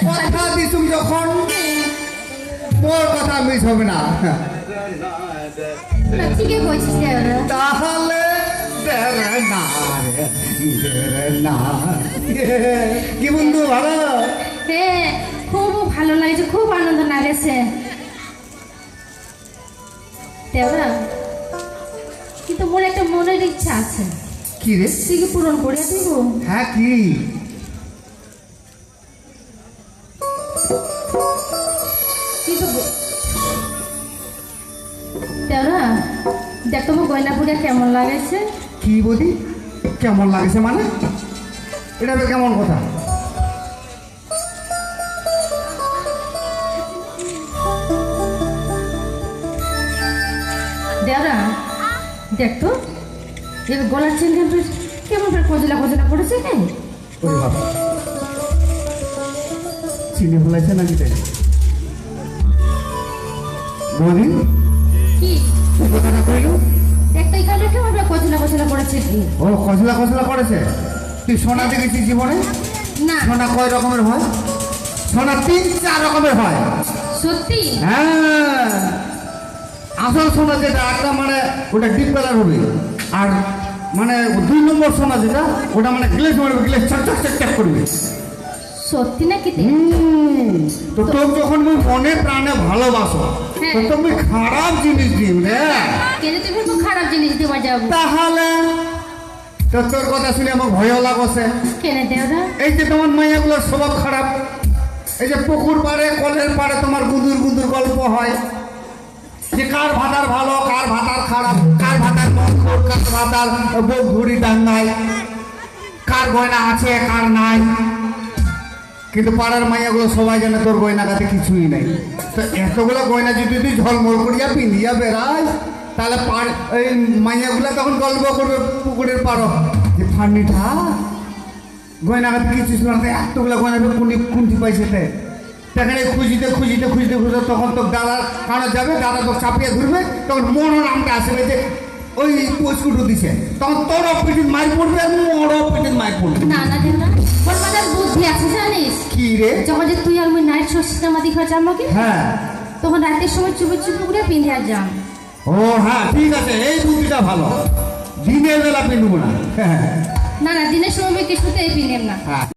কথা দিছুম যখন তোর কথা মিস হবে না। ঠিকই কইছিস দেওরা। তাহলে কি বন্ধু ভালো? হ্যাঁ খুব ভালো লাগছে, খুব আনন্দ লাগেছে দেওরা। কিন্তু মোর একটা মনের ইচ্ছা আছে। কি রে? তুই কি পূরণ করে দিব? হ্যাঁ কি? কিন্তু দেওরা দেখ তোমার গয়না পুড়িয়া কেমন লাগেছে? কি বলি কেমন লাগছে মানে? এটা তো কেমন কথা? দেওরা দেখ তো এর গলার চেন কেমন করে কজলা কজলা পড়েছে কেন? ওরে বাবা, চিনি ফেলাইছে নাকি তাই? বলি কি কথাটা কইল? দেখ তো এখানে কেমন করে কজলা কজলা পড়েছে কি? ও খসলা খসলা করেছে। তুই সোনা দেখেছিস জীবনে? না সোনা কয় রকমের হয়? সোনা 3-4 রকমের হয়। সত্যি? হ্যাঁ, আসল সোনা যেটা একটা মানে ওটা ডিপ কালার হবে, আর মানে 2 নম্বর সোনা যেটা ওটা মানে গ্লেজ মারবে, গ্লেজ চক চক চক চক করবে। সত্যি নাকি? তো তোর যখন মুই মনে প্রাণে ভালোবাসো হ্যাঁ। তো তুমি খারাপ জিনিস দিও রে। কেন তুমি খুব খারাপ জিনিস দেওয়া যাবো? তাহলে তো তোর কথা শুনে আমার ভয়ও লাগছে। কেন দেওরা? এই যে তোমার মাইয়াগুলোর স্বভাব খারাপ, এই যে পুকুর পাড়ে কলের পাড়ে তোমার গুদুর গুদুর গল্প হয় যে কার ভাতার ভালো কার ভাতার খারাপ, কার ভাতার মঙ্গল কার ভাতার বউ ঘুড়ি ডাঙ্গায়, কার গয়না আছে কার নাই। কিন্তু পাড়ার মাইয়াগুলো সবাই জানে তোর গয়নাঘাতে কিছুই নাই। তো এতগুলো গয়না যদি তুই ঝলমল করিয়া পিন্ধিয়া বেড়াই তাহলে এই মাইয়াগুলো তখন গল্প করবে পুকুরের পাড়ো যে ফান্নিটা গয়নাঘাতে কিছু ছিল না, এতগুলো গয়না কুন্টি পাইছে সেখানে খুঁজিতে খুঁজিতে খুঁজিতে খুঁজতে তখন তো দাদার কারো যাবে, দাদা তো চাপিয়ে ঘুরবে, তখন মনোর নামটা আসবে যে ওই পোস্টকুটু দিছে, তখন তোরও পিঠিন মাই পড়বে আর মোরও পিঠিন মাই পড়বে। না না দেওরা, ওর মাথার বুদ্ধি আছে জানিস? কি রে? যখন যে তুই আর আমি নাইট শো সিনেমা দেখা যাম নাকি, হ্যাঁ, তখন রাতের সময় চুপে চুপে করে পিন্ধে আর যাম। ও হ্যাঁ ঠিক আছে, এই বুদ্ধিটা ভালো। দিনের বেলা পিনবো না। না না দিনের সময় কিছুতেই পিনেম না। হ্যাঁ।